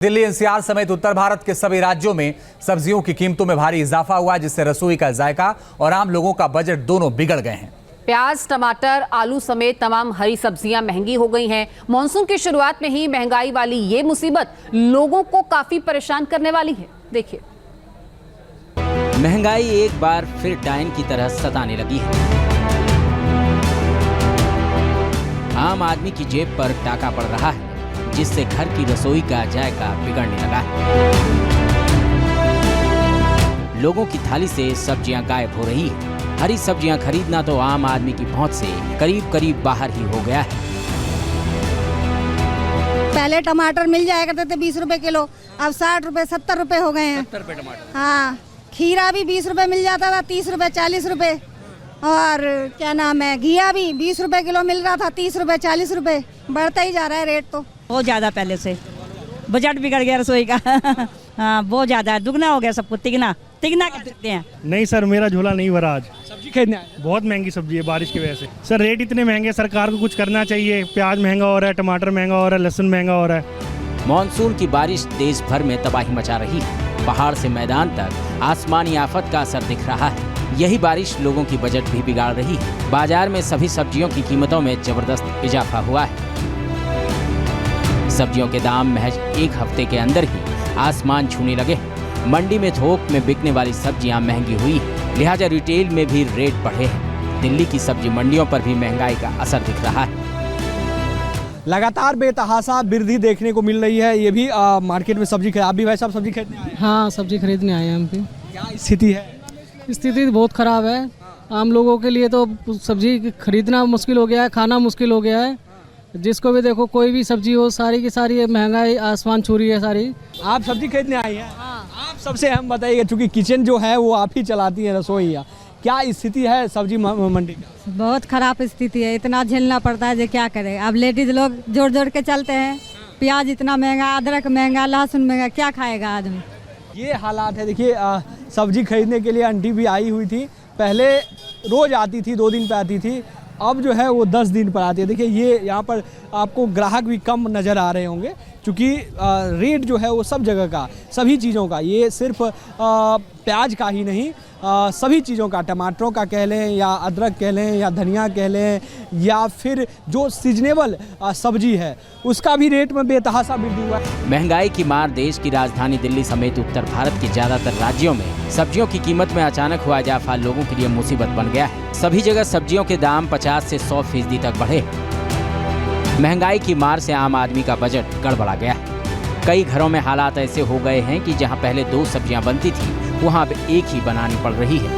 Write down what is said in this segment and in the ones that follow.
Delhi NCR समेत उत्तर भारत के सभी राज्यों में सब्जियों की कीमतों में भारी इजाफा हुआ, जिससे रसोई का जायका और आम लोगों का बजट दोनों बिगड़ गए हैं। प्याज, टमाटर, आलू समेत तमाम हरी सब्जियां महंगी हो गई हैं। मॉनसून की शुरुआत में ही महंगाई वाली ये मुसीबत लोगों को काफी परेशान करने वाली है। देखिए, महंगाई एक बार फिर डायन की तरह सताने लगी है। आम आदमी की जेब पर टाका पड़ रहा है, जिससे घर की रसोई का जायका बिगड़ने लगा है। लोगों की थाली से सब्जियां गायब हो रही है। हरी सब्जियां खरीदना तो आम आदमी की पहुंच से करीब करीब बाहर ही हो गया है। पहले टमाटर मिल जाया करते थे 20 रुपए किलो, अब 60 रुपए 70 रुपए हो गए हैं। 70 रुपए टमाटर। हाँ, खीरा भी 20 रुपए मिल जाता था, 30 रुपए 40 रुपए। और क्या नाम है, घिया भी 20 रुपए किलो मिल रहा था, 30 रुपए 40 रुपए। बढ़ता ही जा रहा है रेट तो बहुत ज़्यादा। पहले से बजट बिगड़ गया रसोई का। हाँ, बहुत ज़्यादा है, दुगना हो गया सब कुछ। तिगना कर सकते हैं। नहीं सर, मेरा झोला नहीं भरा आज। सब्जी खरीदने आए? बहुत महंगी सब्जी है बारिश की वजह से। सर रेट इतने महंगे, सरकार को कुछ करना चाहिए। प्याज महंगा हो रहा है, टमाटर महंगा हो रहा है, लहसुन महंगा हो रहा है। मॉनसून की बारिश देश भर में तबाही मचा रही है। पहाड़ से मैदान तक आसमानी आफत का असर दिख रहा है। यही बारिश लोगों की बजट भी बिगाड़ रही है। बाजार में सभी सब्जियों की कीमतों में जबरदस्त इजाफा हुआ है। सब्जियों के दाम महज एक हफ्ते के अंदर ही आसमान छूने लगे। मंडी में थोक में बिकने वाली सब्जियां महंगी हुई, लिहाजा रिटेल में भी रेट बढ़े हैं। दिल्ली की सब्जी मंडियों पर भी महंगाई का असर दिख रहा है। लगातार बेतहाशा वृद्धि देखने को मिल रही है। ये भी मार्केट में सब्जी आप भी भाई साहब सब्जी खरीदने आए हैं? हाँ, सब्जी खरीदने आए हैं हम भी। क्या स्थिति है? स्थिति बहुत ख़राब है। आम लोगों के लिए तो सब्जी खरीदना मुश्किल हो गया है, खाना मुश्किल हो गया है। जिसको भी देखो, कोई भी सब्जी हो, सारी की सारी महंगाई आसमान छू रही है सारी। आप सब्जी खरीदने आई हैं? आप सबसे अहम बताइएगा, क्योंकि किचन जो है वो आप ही चलाती हैं, रसोई। क्या स्थिति है सब्जी मंडी का? बहुत खराब स्थिति है। इतना झेलना पड़ता है जो क्या करे। अब लेडीज लोग जोड़ जोड़ के चलते हैं। प्याज इतना महंगा, अदरक महंगा, लहसुन महंगा, क्या खाएगा आदमी। ये हालात है। देखिए, सब्जी खरीदने के लिए आंटी भी आई हुई थी। पहले रोज आती थी, 2 दिन पे आती थी, अब जो है वो 10 दिन पर आती है। देखिए, ये यहाँ पर आपको ग्राहक भी कम नज़र आ रहे होंगे, क्योंकि रेट जो है वो सब जगह का, सभी चीज़ों का, ये सिर्फ प्याज का ही नहीं, सभी चीज़ों का, टमाटरों का कह लें या अदरक कह लें या धनिया कह लें या फिर जो सीजनेबल सब्जी है उसका भी रेट में बेतहाशा वृद्धि हुआ है। महंगाई की मार देश की राजधानी दिल्ली समेत उत्तर भारत के ज्यादातर राज्यों में सब्जियों की कीमत में अचानक हुआ इजाफा लोगों के लिए मुसीबत बन गया है। सभी जगह सब्जियों के दाम 50 से 100% तक बढ़े। महंगाई की मार से आम आदमी का बजट गड़बड़ा गया है। कई घरों में हालात ऐसे हो गए हैं कि जहां पहले 2 सब्जियां बनती थी, वहां अब एक ही बनानी पड़ रही है।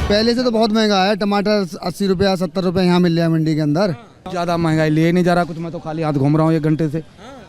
पहले से तो बहुत महंगा है। टमाटर 80 रुपये 70 रुपये यहाँ मिल रहा है मंडी के अंदर। ज़्यादा महंगाई लिए नहीं जा रहा कुछ। मैं तो खाली हाथ घूम रहा हूँ 1 घंटे से।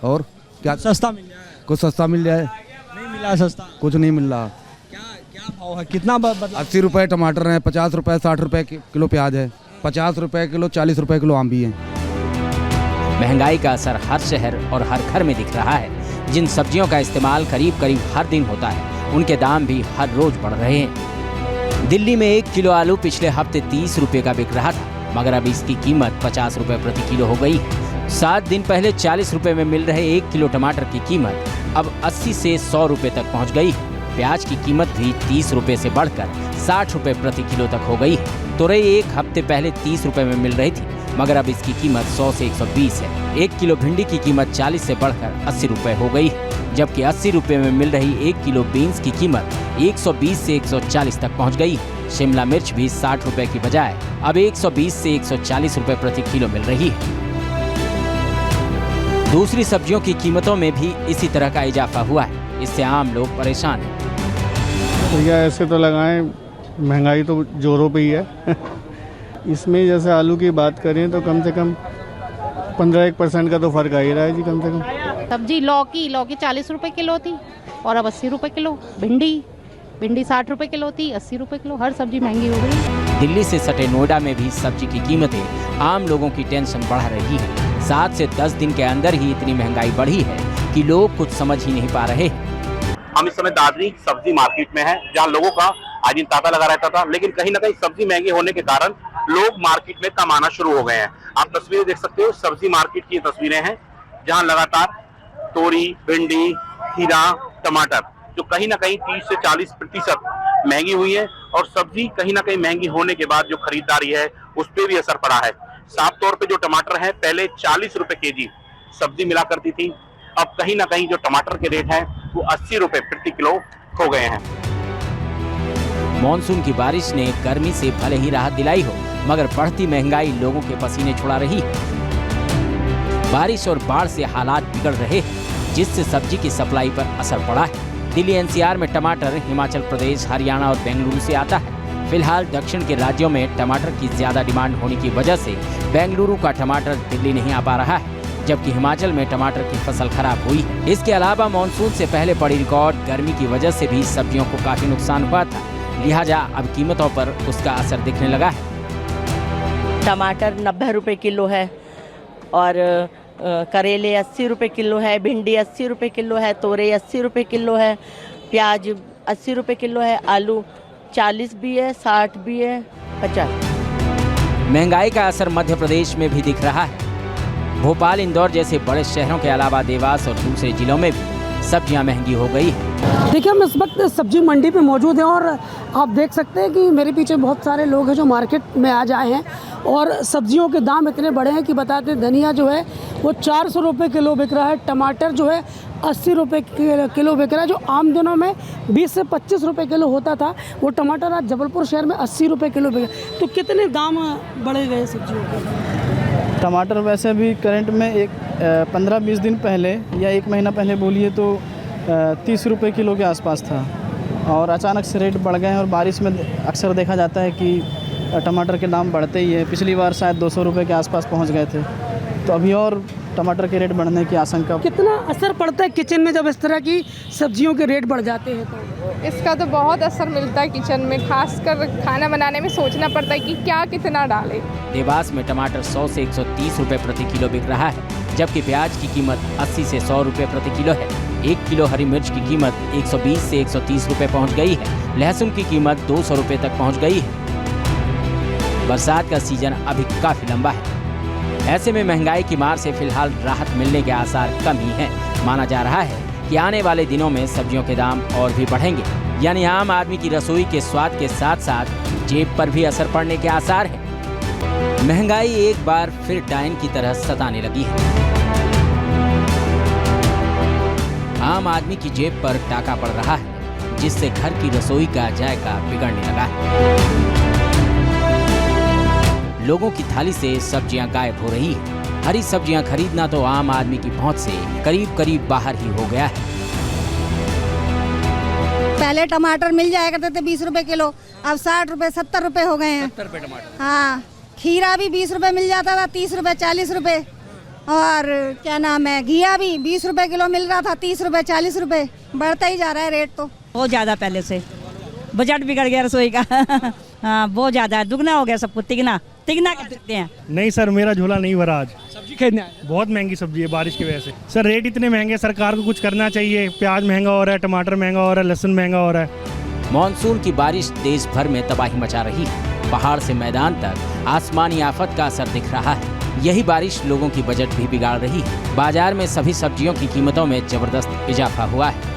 और क्या सस्ता मिल जाए? कुछ सस्ता मिल जाए? नहीं मिला सस्ता, कुछ नहीं मिल रहा। क्या भाव है? कितना बदला? 80 रुपये टमाटर है, 50 रुपये 60 रुपये किलो प्याज है, 50 रुपये किलो 40 रुपये किलो आम भी है। महंगाई का असर हर शहर और हर घर में दिख रहा है। जिन सब्जियों का इस्तेमाल करीब करीब हर दिन होता है, उनके दाम भी हर रोज बढ़ रहे हैं। दिल्ली में 1 किलो आलू पिछले हफ्ते 30 रुपए का बिक रहा था, मगर अब इसकी कीमत 50 रुपए प्रति किलो हो गई है। 7 दिन पहले 40 रुपए में मिल रहे 1 किलो टमाटर की कीमत अब 80 से 100 रुपए तक पहुंच गई है। प्याज की कीमत भी 30 रुपए से बढ़कर 60 रुपए प्रति किलो तक हो गई है। तुरई 1 हफ्ते पहले 30 रुपए में मिल रही थी, मगर अब इसकी कीमत 100 से 120 है। 1 किलो भिंडी की कीमत 40 से बढ़कर 80 रुपए हो गई है, जबकि 80 रुपए में मिल रही 1 किलो बीन्स की कीमत 120 से 140 तक पहुंच गई है। शिमला मिर्च भी 60 रुपए की बजाय अब 120 से 140 रुपए प्रति किलो मिल रही है। दूसरी सब्जियों की कीमतों में भी इसी तरह का इजाफा हुआ है। इससे आम लोग परेशान हैं। भैया ऐसे तो लगाएं, महंगाई तो जोरों पे ही है। इसमें जैसे आलू की बात करें तो कम से कम 15-1% का तो फर्क आ ही रहा है जी, कम से कम। सब्जी लौकी 40 रुपए किलो थी और अब 80 रुपए किलो। भिंडी 60 रुपए किलो थी, 80 रुपए किलो। हर सब्जी महंगी हो गई। दिल्ली से सटे नोएडा में भी सब्जी की कीमतें आम लोगों की टेंशन बढ़ा रही है। 7 से 10 दिन के अंदर ही इतनी महंगाई बढ़ी है कि लोग कुछ समझ ही नहीं पा रहे। हम इस समय दादरी सब्जी मार्केट में हैं, जहां लोगों का आज दिन तांता लगा रहता था, लेकिन कहीं ना कहीं सब्जी महंगी होने के कारण लोग मार्केट में कम आना शुरू हो गए हैं। आप तस्वीरें देख सकते हो, सब्जी मार्केट की तस्वीरें हैं, जहां लगातार तोरी, भिंडी, खीरा, टमाटर, जो कहीं ना कहीं 30 से 40% महंगी हुई है, और सब्जी कहीं ना कहीं महंगी होने के बाद जो खरीदारी है उस पर भी असर पड़ा है। साफ तौर पे जो टमाटर है पहले 40 रुपए केजी सब्जी मिला करती थी, अब कहीं ना कहीं जो टमाटर के रेट हैं वो 80 रुपए प्रति किलो हो गए हैं। मॉनसून की बारिश ने गर्मी से भले ही राहत दिलाई हो, मगर बढ़ती महंगाई लोगों के पसीने छुड़ा रही है। बारिश और बाढ़ से हालात बिगड़ रहे हैं, जिससे सब्जी की सप्लाई पर असर पड़ा है। दिल्ली एनसीआर में टमाटर हिमाचल प्रदेश, हरियाणा और बेंगलुरु से आता है। फिलहाल दक्षिण के राज्यों में टमाटर की ज्यादा डिमांड होने की वजह से बेंगलुरु का टमाटर दिल्ली नहीं आ पा रहा है, जबकि हिमाचल में टमाटर की फसल खराब हुई है। इसके अलावा मानसून से पहले पड़ी रिकॉर्ड गर्मी की वजह से भी सब्जियों को काफी नुकसान हुआ था, लिहाजा अब कीमतों पर उसका असर दिखने लगा है। टमाटर 90 रुपए किलो है और करेले 80 रुपए किलो है, भिंडी 80 रुपए किलो है, तोरई 80 रुपए किलो है, प्याज 80 रुपए किलो है, आलू 40 भी है, 60 भी है, 50। महंगाई का असर मध्य प्रदेश में भी दिख रहा है। भोपाल, इंदौर जैसे बड़े शहरों के अलावा देवास और दूसरे जिलों में भी सब्जियां महंगी हो गई है। देखिए, हम इस वक्त सब्जी मंडी पे मौजूद हैं और आप देख सकते हैं कि मेरे पीछे बहुत सारे लोग हैं जो मार्केट में आज आए हैं और सब्जियों के दाम इतने बड़े हैं कि बताते हैं। धनिया जो है वो 400 रुपये किलो बिक रहा है, टमाटर जो है 80 रुपये किलो बिक रहा है। जो आम दिनों में 20 से 25 रुपये किलो होता था, वो टमाटर आज जबलपुर शहर में 80 रुपये किलो बिक रहा है। तो कितने दाम बढ़े गए सब्जियों के? टमाटर वैसे भी करंट में 15-20 दिन पहले या 1 महीना पहले बोलिए तो 30 रुपये किलो के आसपास था, और अचानक से रेट बढ़ गए हैं। और बारिश में अक्सर देखा जाता है कि टमाटर के दाम बढ़ते ही है। पिछली बार शायद 200 रुपये के आसपास पहुंच गए थे, तो अभी और टमाटर के रेट बढ़ने की आशंका। कितना असर पड़ता है किचन में जब इस तरह की सब्जियों के रेट बढ़ जाते हैं? तो इसका तो बहुत असर मिलता है किचन में, खासकर खाना बनाने में सोचना पड़ता है कि क्या कितना डालें। देवास में टमाटर 100 से 130 रुपए प्रति किलो बिक रहा है, जबकि प्याज की कीमत 80 से 100 रुपए प्रति किलो है। 1 किलो हरी मिर्च की कीमत 120 से 130 रुपए पहुंच गई है। लहसुन की कीमत 200 रुपए तक पहुंच गई है। बरसात का सीजन अभी काफी लंबा है, ऐसे में महंगाई की मार से फिलहाल राहत मिलने के आसार कम ही हैं। माना जा रहा है कि आने वाले दिनों में सब्जियों के दाम और भी बढ़ेंगे, यानी आम आदमी की रसोई के स्वाद के साथ साथ जेब पर भी असर पड़ने के आसार हैं। महंगाई एक बार फिर डायन की तरह सताने लगी है। आम आदमी की जेब पर टाका पड़ रहा है, जिससे घर की रसोई का जायका बिगड़ने लगा है। लोगों की थाली से सब्जियां गायब हो रही है। हरी सब्जियां खरीदना तो आम आदमी की पहुंच से करीब करीब बाहर ही हो गया है। पहले टमाटर मिल जाया करते थे 20 रुपए किलो, अब 60 रुपए 70 रुपए हो गए हैं। 70 रुपए टमाटर। हाँ, खीरा भी 20 रुपए मिल जाता था, 30 रुपए 40 रुपए, और क्या नाम है, घिया भी 20 रुपए किलो मिल रहा था, 30 रुपए 40 रुपए, बढ़ता ही जा रहा है रेट तो बहुत ज़्यादा। पहले से बजट बिगड़ गया रसोई का। हाँ, बहुत ज़्यादा है, दुगना हो गया सब कुछ, तिगना कर सकते हैं। नहीं सर, मेरा झोला नहीं भरा आज। सब्जी खरीदने आए? बहुत महंगी सब्जी है बारिश की वजह से। सर रेट इतने महंगे, सरकार को कुछ करना चाहिए। प्याज महंगा हो रहा है, टमाटर महंगा हो रहा है, लहसुन महंगा हो रहा है। मॉनसून की बारिश देश भर में तबाही मचा रही है। पहाड़ से मैदान तक आसमानी आफत का असर दिख रहा है। यही बारिश लोगों की बजट भी बिगाड़ रही है। बाजार में सभी सब्जियों की कीमतों में जबरदस्त इजाफा हुआ है।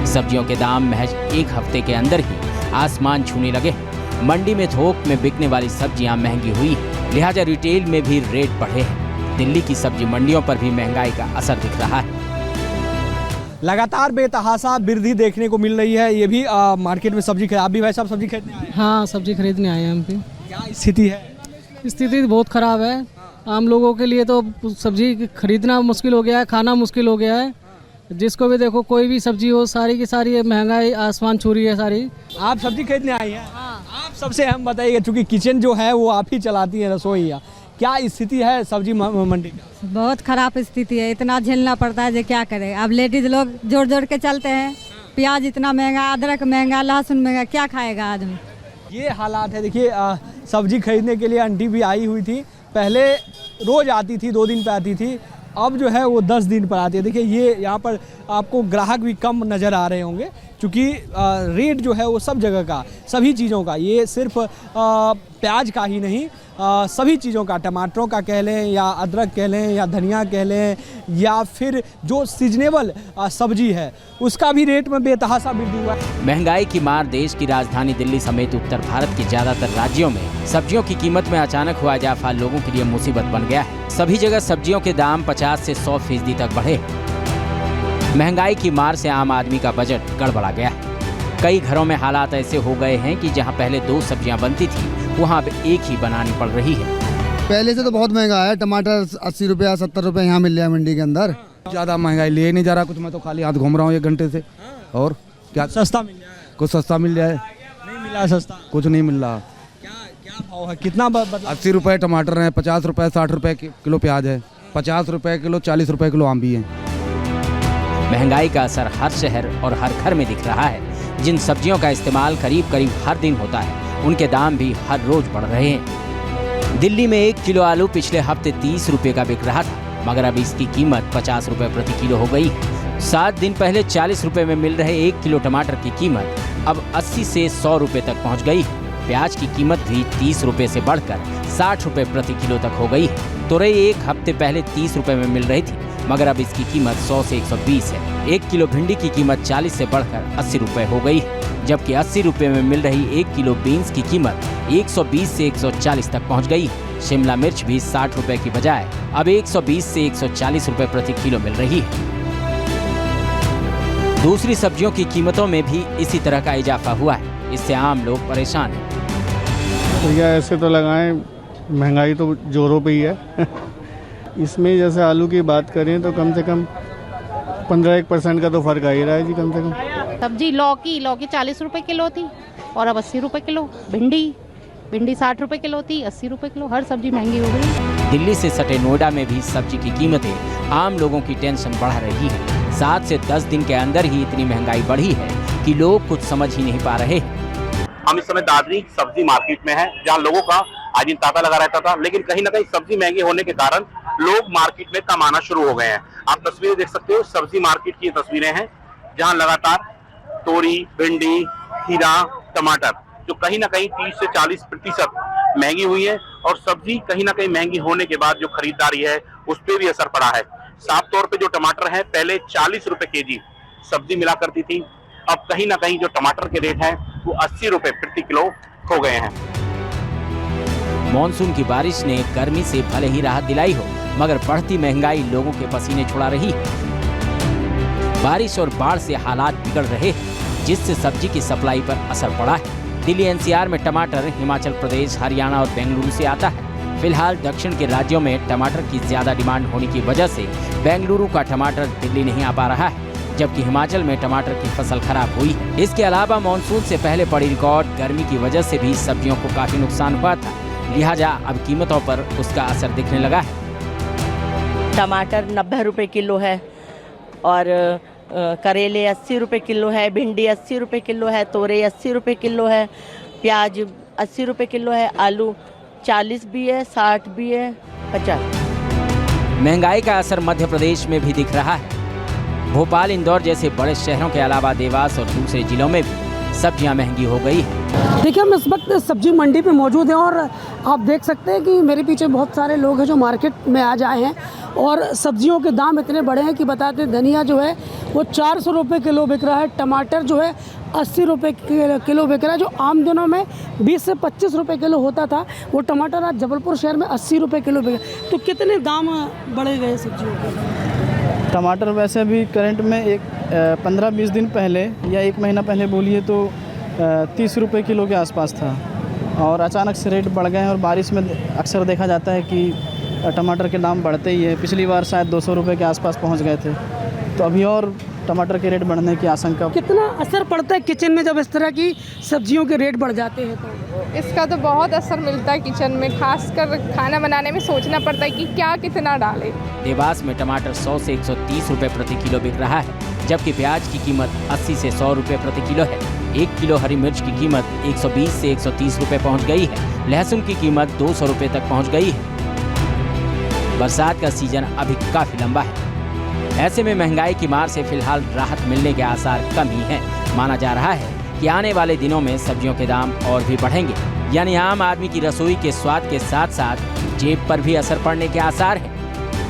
सब्जियों के दाम महज एक हफ्ते के अंदर ही आसमान छूने लगे। मंडी में थोक में बिकने वाली सब्जियां महंगी हुई, लिहाजा रिटेल में भी रेट बढ़े हैं। दिल्ली की सब्जी मंडियों पर भी महंगाई का असर दिख रहा है। लगातार बेतहाशा वृद्धि देखने को मिल रही है। ये भी मार्केट में सब्जी आप भी भाई साहब सब्जी खरीदने आए हैं? हाँ, सब्जी खरीदने आए हैं हम भी। क्या स्थिति है? स्थिति बहुत ख़राब है। आम लोगों के लिए तो सब्जी खरीदना मुश्किल हो गया है, खाना मुश्किल हो गया है। जिसको भी देखो, कोई भी सब्जी हो, सारी की सारी महंगाई आसमान छू रही है सारी। आप सब्जी खरीदने आई हैं? हाँ। आप सबसे अहम बताइएगा, चूँकि किचन जो है वो आप ही चलाती हैं, रसोई, क्या स्थिति है सब्जी मंडी का? बहुत खराब स्थिति है, इतना झेलना पड़ता है जो क्या करें। अब लेडीज लोग जोड़ जोड़ के चलते हैं। प्याज इतना महंगा, अदरक महंगा, लहसुन महंगा, क्या खाएगा आदमी? ये हालात है। देखिए, सब्जी खरीदने के लिए आंटी भी आई हुई थी। पहले रोज़ आती थी, 2 दिन पे आती थी, अब जो है वो 10 दिन पर आती है। देखिए, ये यहाँ पर आपको ग्राहक भी कम नज़र आ रहे होंगे, चूँकि रेट जो है वो सब जगह का, सभी चीज़ों का, ये सिर्फ प्याज का ही नहीं, सभी चीज़ों का, टमाटरों का कह लें या अदरक कह लें या धनिया कह लें या फिर जो सीजनेबल सब्जी है उसका भी रेट में बेतहाशा वृद्धि हुआ है। महंगाई की मार देश की राजधानी दिल्ली समेत उत्तर भारत के ज्यादातर राज्यों में सब्जियों की कीमत में अचानक हुआ इजाफा लोगों के लिए मुसीबत बन गया है। सभी जगह सब्जियों के दाम 50 से 100% तक बढ़े। महंगाई की मार से आम आदमी का बजट गड़बड़ा गया है। कई घरों में हालात ऐसे हो गए हैं कि जहां पहले 2 सब्जियां बनती थी वहां अब एक ही बनानी पड़ रही है। पहले से तो बहुत महंगा है। टमाटर 80 रुपया 70 रुपये यहाँ मिल रहा है मंडी के अंदर। ज़्यादा महंगाई लिए नहीं जा रहा कुछ। मैं तो खाली हाथ घूम रहा हूँ 1 घंटे से। और क्या सस्ता मिल जाए? कुछ सस्ता मिल जाए? नहीं मिला सस्ता, कुछ नहीं मिल रहा। क्या भाव है? कितना बदला? 80 रुपये टमाटर है, 50 रुपये 60 रुपये किलो प्याज है, 50 रुपये किलो 40 रुपये किलो आम भी है। महंगाई का असर हर शहर और हर घर में दिख रहा है। जिन सब्जियों का इस्तेमाल करीब हर दिन होता है उनके दाम भी हर रोज बढ़ रहे हैं। दिल्ली में 1 किलो आलू पिछले हफ्ते 30 रुपए का बिक रहा था, मगर अब इसकी कीमत 50 रुपए प्रति किलो हो गई है। 7 दिन पहले 40 रुपए में मिल रहे 1 किलो टमाटर की कीमत अब 80 से 100 रुपए तक पहुंच गई है। प्याज की कीमत भी 30 रुपए से बढ़कर 60 रुपए प्रति किलो तक हो गई है। तुरई 1 हफ्ते पहले 30 रुपए में मिल रही थी, मगर अब इसकी कीमत 100 से 120 है। 1 किलो भिंडी की कीमत 40 से बढ़कर 80 रुपए हो गई है, जबकि 80 रुपए में मिल रही 1 किलो बीन्स की कीमत 120 से 140 तक पहुंच गई है। शिमला मिर्च भी 60 रुपए की बजाय अब 120 से 140 रुपए प्रति किलो मिल रही है। दूसरी सब्जियों की कीमतों में भी इसी तरह का इजाफा हुआ है। इससे आम लोग परेशान हैं। भैया ऐसे तो लगाएं, महंगाई तो जोरों पे ही है। इसमें जैसे आलू की बात करें तो कम से कम 15-1% का तो फर्क आ ही रहा है जी कम से कम। सब्जी लौकी 40 रुपए किलो थी और अब 80 रुपए किलो। भिंडी 60 रुपए किलो थी, 80 रुपए किलो। हर सब्जी महंगी हो गई। दिल्ली से सटे नोएडा में भी सब्जी की कीमतें आम लोगों की टेंशन बढ़ा रही है। 7 से 10 दिन के अंदर ही इतनी महंगाई बढ़ी है कि लोग कुछ समझ ही नहीं पा रहे। हम इस समय दादरी सब्जी मार्केट में हैं, जहां लोगों का आज दिन तांता लगा रहता था, लेकिन कहीं ना कहीं सब्जी महंगी होने के कारण लोग मार्केट में कम आना शुरू हो गए हैं। आप तस्वीरें देख सकते हो, सब्जी मार्केट की तस्वीरें हैं जहां लगातार तोरी, भिंडी, खीरा, टमाटर जो कहीं ना कहीं 30 से 40% महंगी हुई है। और सब्जी कहीं ना कहीं महंगी होने के बाद जो खरीदारी है उस पर भी असर पड़ा है। साफ तौर पे जो टमाटर है पहले 40 रुपए केजी सब्जी मिला करती थी, अब कहीं ना कहीं जो टमाटर के रेट हैं वो 80 रुपए प्रति किलो हो गए हैं। मॉनसून की बारिश ने गर्मी से भले ही राहत दिलाई हो, मगर बढ़ती महंगाई लोगों के पसीने छुड़ा रही है। बारिश और बाढ़ से हालात बिगड़ रहे हैं, जिससे सब्जी की सप्लाई पर असर पड़ा है। दिल्ली एनसीआर में टमाटर हिमाचल प्रदेश, हरियाणा और बेंगलुरु से आता है। फिलहाल दक्षिण के राज्यों में टमाटर की ज्यादा डिमांड होने की वजह से बेंगलुरु का टमाटर दिल्ली नहीं आ पा रहा है, जबकि हिमाचल में टमाटर की फसल खराब हुई है। इसके अलावा मानसून से पहले पड़ी रिकॉर्ड गर्मी की वजह से भी सब्जियों को काफी नुकसान हुआ था, लिहाजा अब कीमतों पर उसका असर दिखने लगा है। टमाटर 90 रुपए किलो है और करेले 80 रुपए किलो है, भिंडी 80 रुपए किलो है, तोरई 80 रुपए किलो है, प्याज 80 रुपए किलो है, आलू 40 भी है, 60 भी है, 50। महंगाई का असर मध्य प्रदेश में भी दिख रहा है। भोपाल, इंदौर जैसे बड़े शहरों के अलावा देवास और दूसरे जिलों में भी सब्जियां महंगी हो गई है। देखिए, हम इस वक्त सब्जी मंडी पे मौजूद हैं और आप देख सकते हैं कि मेरे पीछे बहुत सारे लोग हैं जो मार्केट में आज आए हैं और सब्जियों के दाम इतने बड़े हैं कि बताते हैं। धनिया जो है वो 400 रुपये किलो बिक रहा है, टमाटर जो है 80 रुपये किलो बिक रहा है। जो आम दिनों में 20 से 25 रुपये किलो होता था वो टमाटर आज जबलपुर शहर में 80 रुपये किलो बिक रहा है। तो कितने दाम बढ़े गए सब्जियों के? टमाटर वैसे भी करंट में 15-20 दिन पहले या 1 महीना पहले बोलिए तो 30 रुपये किलो के आसपास था और अचानक से रेट बढ़ गए हैं। और बारिश में अक्सर देखा जाता है कि टमाटर के दाम बढ़ते ही है। पिछली बार शायद 200 रुपये के आसपास पहुंच गए थे, तो अभी और टमाटर के रेट बढ़ने की आशंका। कितना असर पड़ता है किचन में जब इस तरह की सब्जियों के रेट बढ़ जाते हैं? तो इसका तो बहुत असर मिलता है किचन में, खासकर खाना बनाने में सोचना पड़ता है कि क्या कितना डालें। देवास में टमाटर 100 से 130 रुपए प्रति किलो बिक रहा है, जबकि प्याज की कीमत 80 से 100 रुपए प्रति किलो है। 1 किलो हरी मिर्च की कीमत 120 से 130 रुपए पहुंच गई है। लहसुन की कीमत 200 रुपए तक पहुंच गई है। बरसात का सीजन अभी काफी लंबा है, ऐसे में महंगाई की मार से फिलहाल राहत मिलने के आसार कम ही हैं। माना जा रहा है कि आने वाले दिनों में सब्जियों के दाम और भी बढ़ेंगे, यानी आम आदमी की रसोई के स्वाद के साथ साथ जेब पर भी असर पड़ने के आसार हैं।